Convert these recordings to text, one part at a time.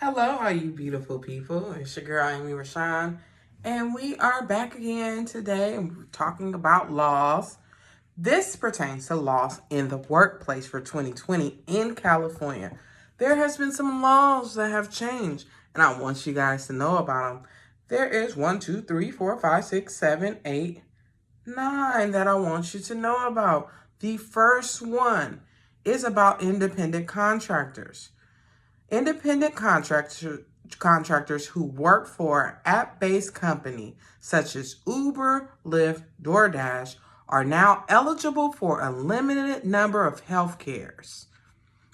Hello, all you beautiful people. It's your girl, Amy Rashawn, and we are back again today and we're talking about laws. This pertains to laws in the workplace for 2020 in California. There has been some laws that have changed, and I want you guys to know about them. There is 1, 2, 3, 4, 5, 6, 7, 8, 9 that I want you to know about. The first one is about independent contractors. Independent contractors who work for an app-based company such as Uber, Lyft, DoorDash are now eligible for a limited number of health cares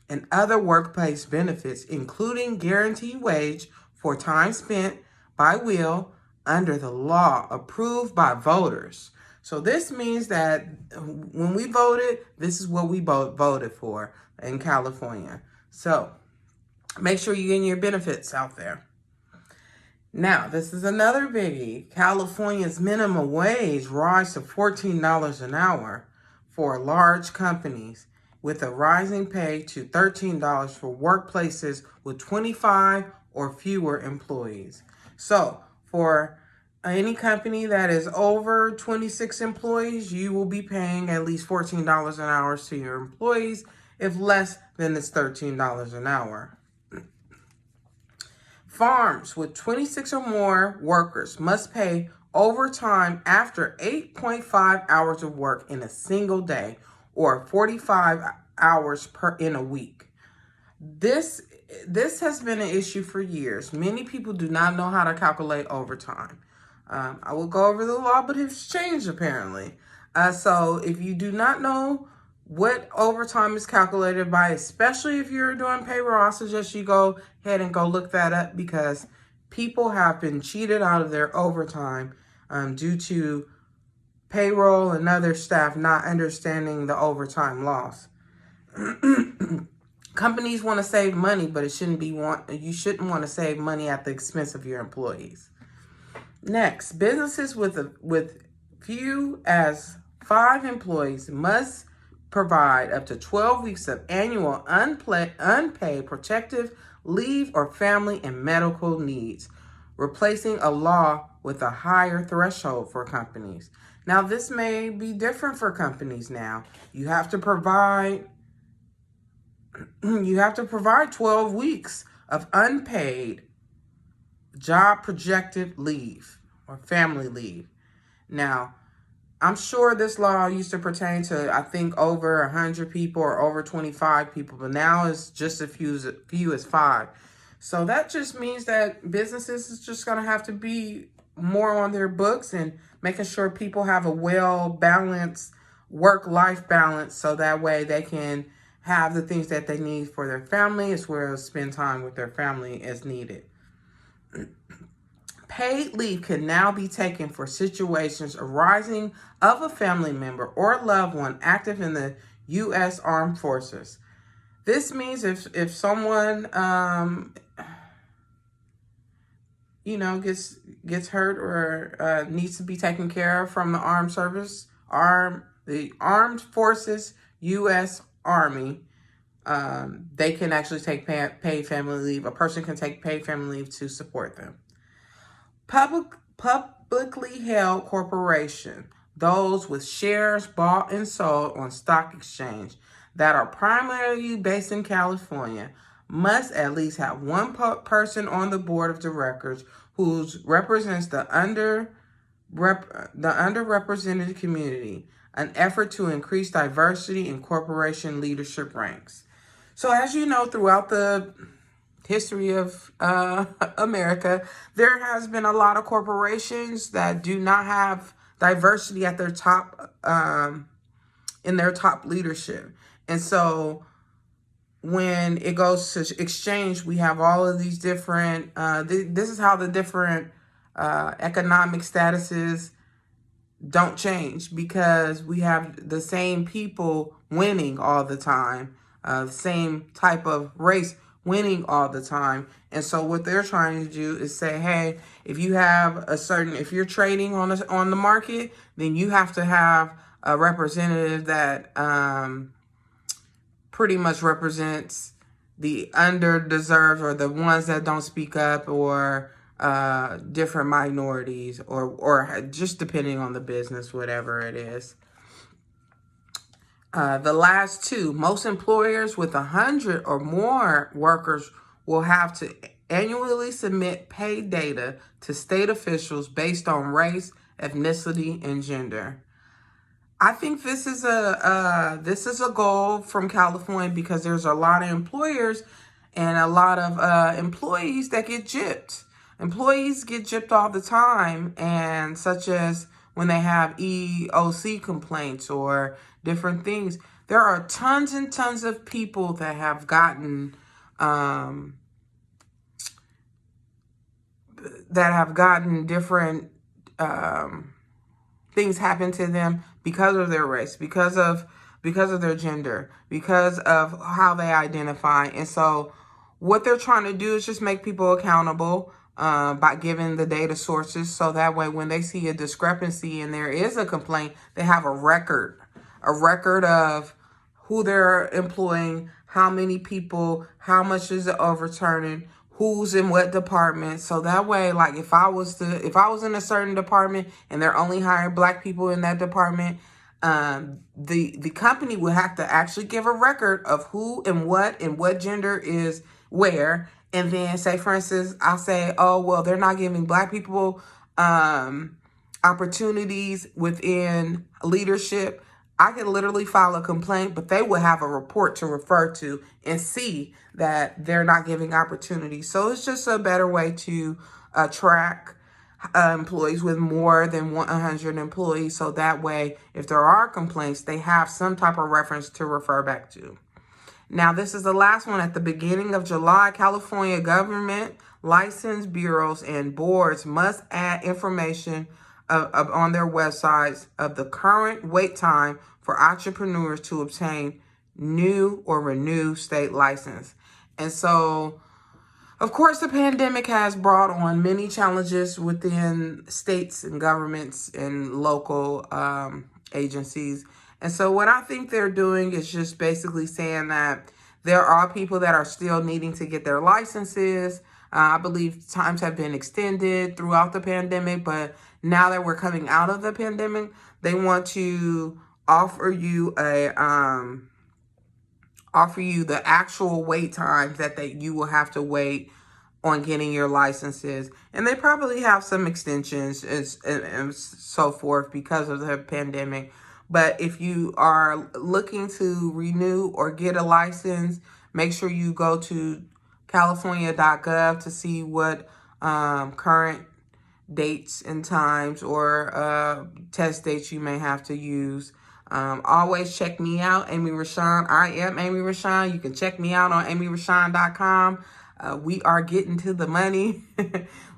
and other workplace benefits, including guaranteed wage for time spent by wheel under the law approved by voters. So this means that when we voted, this is what we voted for in California. So make sure you're getting your benefits out there. Now, this is another biggie. California's minimum wage rise to $14 an hour for large companies, with a rising pay to $13 for workplaces with 25 or fewer employees. So, for any company that is over 26 employees, you will be paying at least $14 an hour to your employees. If less, then it's $13 an hour. Farms with 26 or more workers must pay overtime after 8.5 hours of work in a single day or 45 hours in a week. This has been an issue for years. Many people do not know how to calculate overtime. I will go over the law, but it's changed apparently. So if you do not know what overtime is calculated by, especially if you're doing payroll, I suggest you go ahead and go look that up, because people have been cheated out of their overtime due to payroll and other staff not understanding the overtime laws. Companies want to save money, but you shouldn't want to save money at the expense of your employees. Next, businesses with few as 5 employees must provide up to 12 weeks of annual unpaid protective leave or family and medical needs, replacing a law with a higher threshold for companies. Now, this may be different for companies now. You have to provide 12 weeks of unpaid job projected leave or family leave. Now, I'm sure this law used to pertain to, I think, over 100 people or over 25 people, but now it's just as few as 5. So that just means that businesses is just going to have to be more on their books and making sure people have a well-balanced work-life balance, so that way they can have the things that they need for their family, as well as spend time with their family as needed. Paid leave can now be taken for situations arising of a family member or loved one active in the U.S. Armed Forces. This means if someone gets hurt or needs to be taken care of from the the Armed Forces, U.S. Army, they can actually take paid family leave. A person can take paid family leave to support them. Publicly held corporation, those with shares bought and sold on stock exchange that are primarily based in California, must at least have one person on the board of directors who represents the underrepresented community, an effort to increase diversity in corporation leadership ranks. So as you know, throughout the history of America, there has been a lot of corporations that do not have diversity at their top, in their top leadership. And so when it goes to exchange, we have all of these different, this is how the different economic statuses don't change, because we have the same people winning all the time, the same type of race winning all the time. And so what they're trying to do is say, hey, if you're trading on the market, then you have to have a representative that pretty much represents the underdeserved, or the ones that don't speak up, or different minorities, or just depending on the business, whatever it is. The last two, most employers with 100 or more workers will have to annually submit pay data to state officials based on race, ethnicity, and gender. I think this is a goal from California, because there's a lot of employers and a lot of employees that get gypped. Employees get gypped all the time, and such as when they have EOC complaints or different things. There are tons and tons of people that have gotten different things happen to them because of their race, because of their gender, because of how they identify. And so what they're trying to do is just make people accountable by giving the data sources, so that way when they see a discrepancy and there is a complaint, they have a record of who they're employing, how many people, how much is it overturning, who's in what department. So that way, like if I was in a certain department and they're only hiring Black people in that department, the company would have to actually give a record of who and what gender is where. And then say, for instance, I'll say, oh, well, they're not giving Black people opportunities within leadership. I could literally file a complaint, but they will have a report to refer to and see that they're not giving opportunities. So it's just a better way to track employees with more than 100 employees. So that way, if there are complaints, they have some type of reference to refer back to. Now, this is the last one. At the beginning of July, California government license bureaus and boards must add information on their websites of the current wait time for entrepreneurs to obtain new or renew state license. And so, of course, the pandemic has brought on many challenges within states and governments and local agencies. And so what I think they're doing is just basically saying that there are people that are still needing to get their licenses. I believe times have been extended throughout the pandemic, but now that we're coming out of the pandemic, they want to offer you the actual wait times that you will have to wait on getting your licenses. And they probably have some extensions and so forth because of the pandemic. But if you are looking to renew or get a license, make sure you go to california.gov to see what current dates and times or test dates you may have to use. Always check me out, Amy Rashawn. I am Amy Rashawn. You can check me out on amyrashawn.com. We are getting to the money.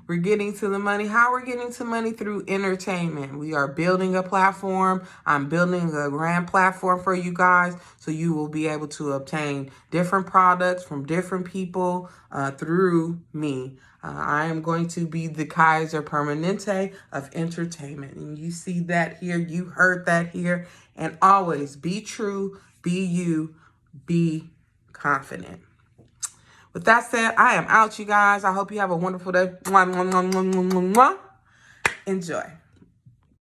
We're getting to the money. How we're getting to money? Through entertainment. We are building a platform. I'm building a grand platform for you guys, so you will be able to obtain different products from different people through me. I am going to be the Kaiser Permanente of entertainment. And you see that here. You heard that here. And always be true, be you, be confident. With that said, I am out, you guys. I hope you have a wonderful day. Mwah, mwah, mwah, mwah, mwah, mwah. Enjoy.